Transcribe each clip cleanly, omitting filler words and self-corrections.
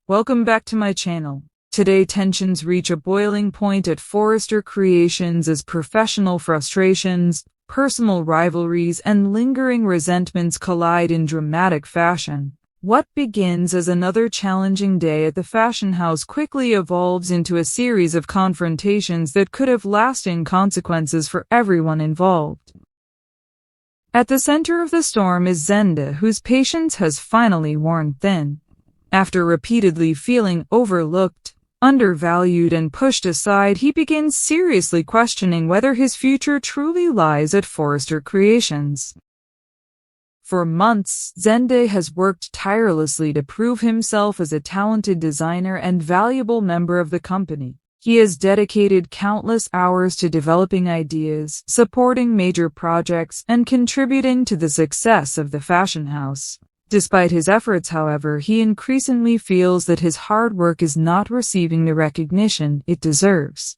Welcome back to my channel. Today tensions reach a boiling point at Forrester Creations as professional frustrations, personal rivalries, and lingering resentments collide in dramatic fashion. What begins as another challenging day at the fashion house quickly evolves into a series of confrontations that could have lasting consequences for everyone involved. At the center of the storm is Zende, whose patience has finally worn thin. After repeatedly feeling overlooked, undervalued, and pushed aside, he begins seriously questioning whether his future truly lies at Forrester Creations. For months, Zende has worked tirelessly to prove himself as a talented designer and valuable member of the company. He has dedicated countless hours to developing ideas, supporting major projects, and contributing to the success of the fashion house. Despite his efforts, however, he increasingly feels that his hard work is not receiving the recognition it deserves.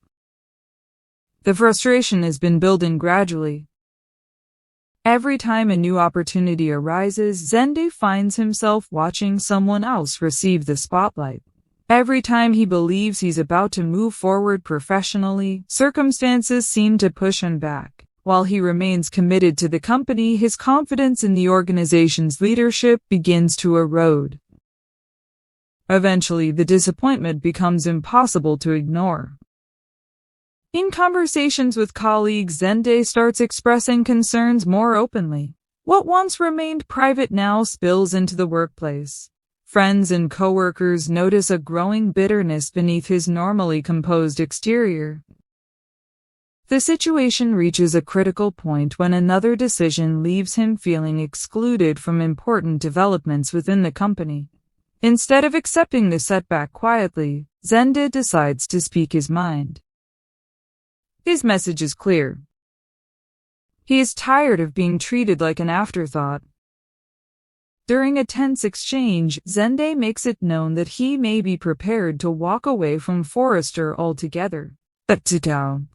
The frustration has been building gradually. Every time a new opportunity arises, Zende finds himself watching someone else receive the spotlight. Every time he believes he's about to move forward professionally, circumstances seem to push him back. While he remains committed to the company, his confidence in the organization's leadership begins to erode. Eventually, the disappointment becomes impossible to ignore. In conversations with colleagues, Zende starts expressing concerns more openly. What once remained private now spills into the workplace. Friends and coworkers notice a growing bitterness beneath his normally composed exterior. The situation reaches a critical point when another decision leaves him feeling excluded from important developments within the company. Instead of accepting the setback quietly, Zende decides to speak his mind. His message is clear. He is tired of being treated like an afterthought. During a tense exchange, Zende makes it known that he may be prepared to walk away from Forrester altogether.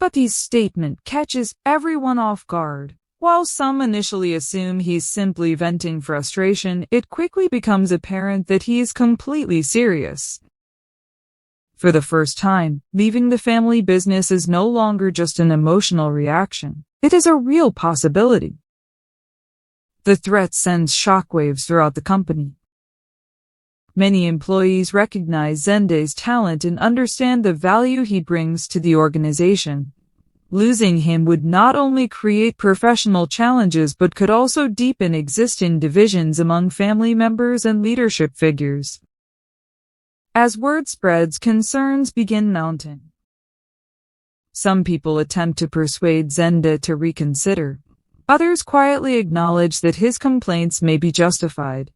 But his statement catches everyone off guard. While some initially assume he's simply venting frustration, it quickly becomes apparent that he is completely serious. For the first time, leaving the family business is no longer just an emotional reaction. It is a real possibility. The threat sends shockwaves throughout the company. Many employees recognize Zende's talent and understand the value he brings to the organization. Losing him would not only create professional challenges but could also deepen existing divisions among family members and leadership figures. As word spreads, concerns begin mounting. Some people attempt to persuade Zende to reconsider. Others quietly acknowledge that his complaints may be justified.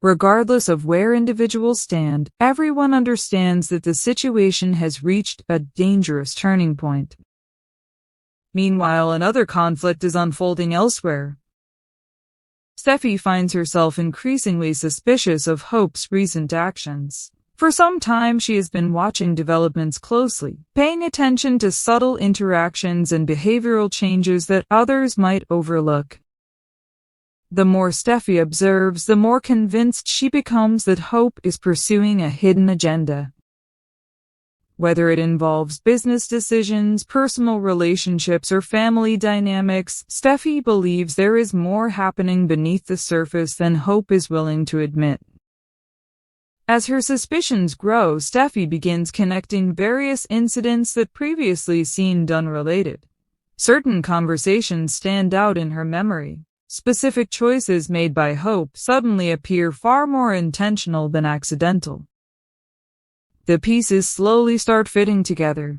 Regardless of where individuals stand, everyone understands that the situation has reached a dangerous turning point. Meanwhile, another conflict is unfolding elsewhere. Steffy finds herself increasingly suspicious of Hope's recent actions. For some time, she has been watching developments closely, paying attention to subtle interactions and behavioral changes that others might overlook. The more Steffy observes, the more convinced she becomes that Hope is pursuing a hidden agenda. Whether it involves business decisions, personal relationships, or family dynamics, Steffy believes there is more happening beneath the surface than Hope is willing to admit. As her suspicions grow, Steffy begins connecting various incidents that previously seemed unrelated. Certain conversations stand out in her memory. Specific choices made by Hope suddenly appear far more intentional than accidental. The pieces slowly start fitting together.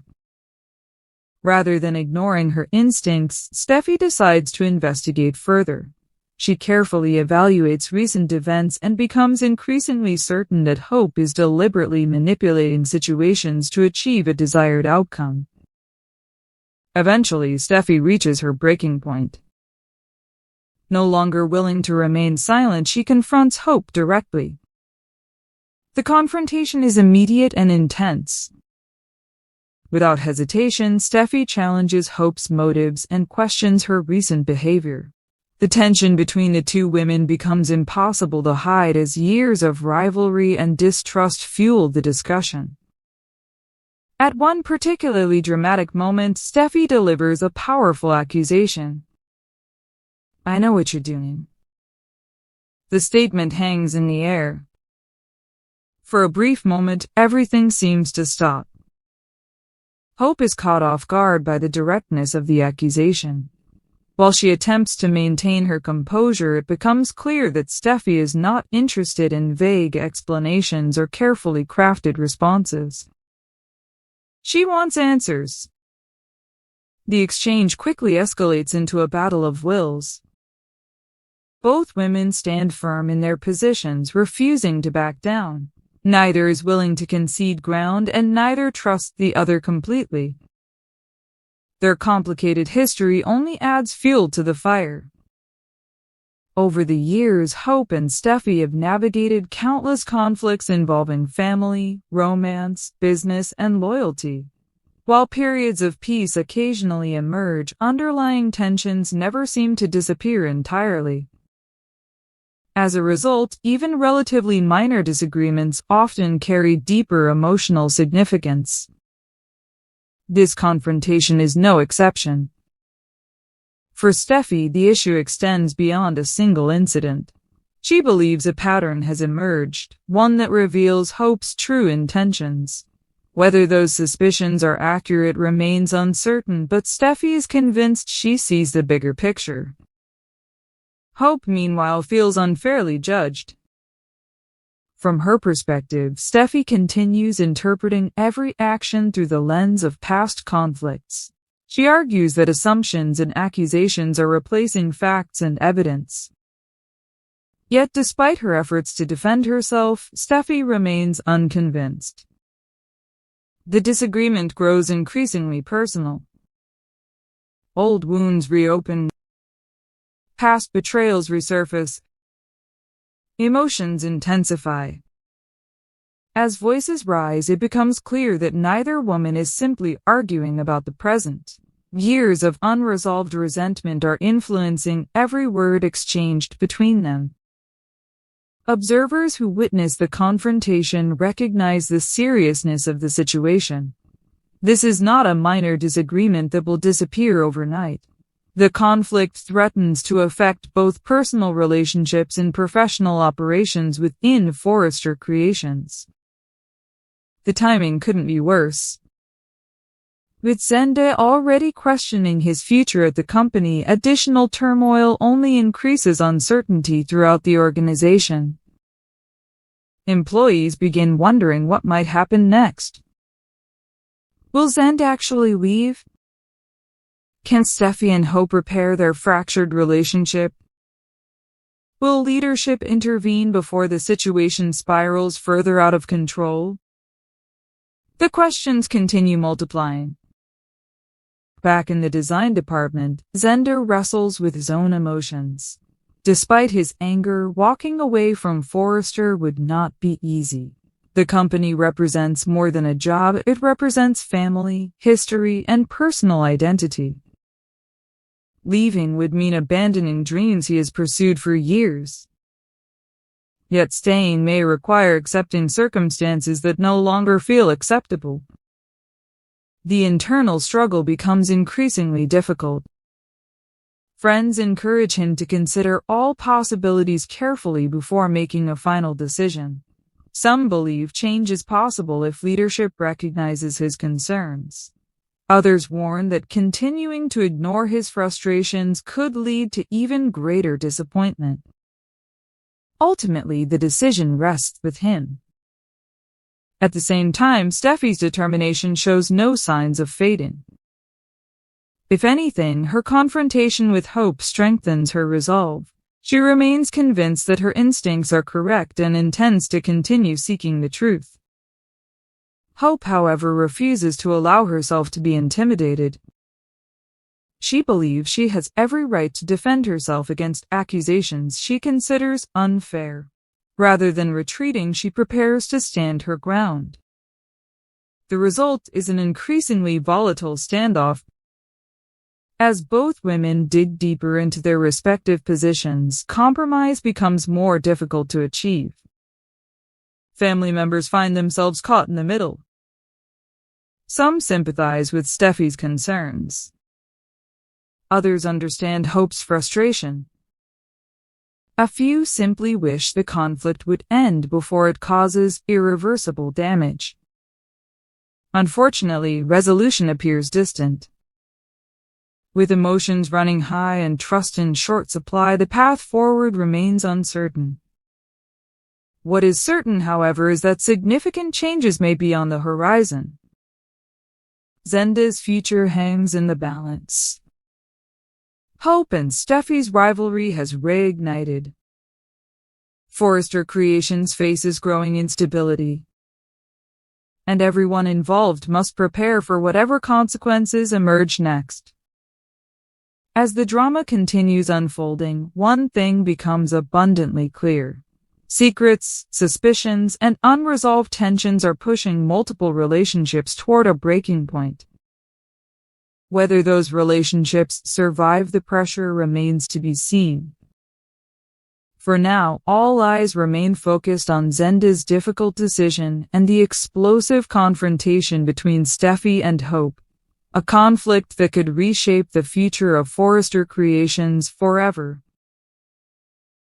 Rather than ignoring her instincts, Steffy decides to investigate further. She carefully evaluates recent events and becomes increasingly certain that Hope is deliberately manipulating situations to achieve a desired outcome. Eventually, Steffy reaches her breaking point. No longer willing to remain silent, she confronts Hope directly. The confrontation is immediate and intense. Without hesitation, Steffy challenges Hope's motives and questions her recent behavior. The tension between the two women becomes impossible to hide as years of rivalry and distrust fuel the discussion. At one particularly dramatic moment, Steffy delivers a powerful accusation. "I know what you're doing." The statement hangs in the air. For a brief moment, everything seems to stop. Hope is caught off guard by the directness of the accusation. While she attempts to maintain her composure, it becomes clear that Steffy is not interested in vague explanations or carefully crafted responses. She wants answers. The exchange quickly escalates into a battle of wills. Both women stand firm in their positions, refusing to back down. Neither is willing to concede ground, and neither trusts the other completely. Their complicated history only adds fuel to the fire. Over the years, Hope and Steffy have navigated countless conflicts involving family, romance, business, and loyalty. While periods of peace occasionally emerge, underlying tensions never seem to disappear entirely. As a result, even relatively minor disagreements often carry deeper emotional significance. This confrontation is no exception. For Steffy, the issue extends beyond a single incident. She believes a pattern has emerged, one that reveals Hope's true intentions. Whether those suspicions are accurate remains uncertain, but Steffy is convinced she sees the bigger picture. Hope, meanwhile, feels unfairly judged. From her perspective, Steffy continues interpreting every action through the lens of past conflicts. She argues that assumptions and accusations are replacing facts and evidence. Yet, despite her efforts to defend herself, Steffy remains unconvinced. The disagreement grows increasingly personal. Old wounds reopen. Past betrayals resurface. Emotions intensify. As voices rise, it becomes clear that neither woman is simply arguing about the present. Years of unresolved resentment are influencing every word exchanged between them. Observers who witness the confrontation recognize the seriousness of the situation. This is not a minor disagreement that will disappear overnight. The conflict threatens to affect both personal relationships and professional operations within Forrester Creations. The timing couldn't be worse. With Zende already questioning his future at the company, additional turmoil only increases uncertainty throughout the organization. Employees begin wondering what might happen next. Will Zende actually leave? Can Steffy and Hope repair their fractured relationship? Will leadership intervene before the situation spirals further out of control? The questions continue multiplying. Back in the design department, Zende wrestles with his own emotions. Despite his anger, walking away from Forrester would not be easy. The company represents more than a job, it represents family, history, and personal identity. Leaving would mean abandoning dreams he has pursued for years. Yet staying may require accepting circumstances that no longer feel acceptable. The internal struggle becomes increasingly difficult. Friends encourage him to consider all possibilities carefully before making a final decision. Some believe change is possible if leadership recognizes his concerns. Others warn that continuing to ignore his frustrations could lead to even greater disappointment. Ultimately, the decision rests with him. At the same time, Steffy's determination shows no signs of fading. If anything, her confrontation with Hope strengthens her resolve. She remains convinced that her instincts are correct and intends to continue seeking the truth. Hope, however, refuses to allow herself to be intimidated. She believes she has every right to defend herself against accusations she considers unfair. Rather than retreating, she prepares to stand her ground. The result is an increasingly volatile standoff. As both women dig deeper into their respective positions, compromise becomes more difficult to achieve. Family members find themselves caught in the middle. Some sympathize with Steffy's concerns. Others understand Hope's frustration. A few simply wish the conflict would end before it causes irreversible damage. Unfortunately, resolution appears distant. With emotions running high and trust in short supply, the path forward remains uncertain. What is certain, however, is that significant changes may be on the horizon. Zende's future hangs in the balance. Hope and Steffy's rivalry has reignited. Forrester Creations faces growing instability, and everyone involved must prepare for whatever consequences emerge next. As the drama continues unfolding, one thing becomes abundantly clear. Secrets, suspicions, and unresolved tensions are pushing multiple relationships toward a breaking point. Whether those relationships survive the pressure remains to be seen. For now, all eyes remain focused on Zende's difficult decision and the explosive confrontation between Steffy and Hope, a conflict that could reshape the future of Forrester Creations forever.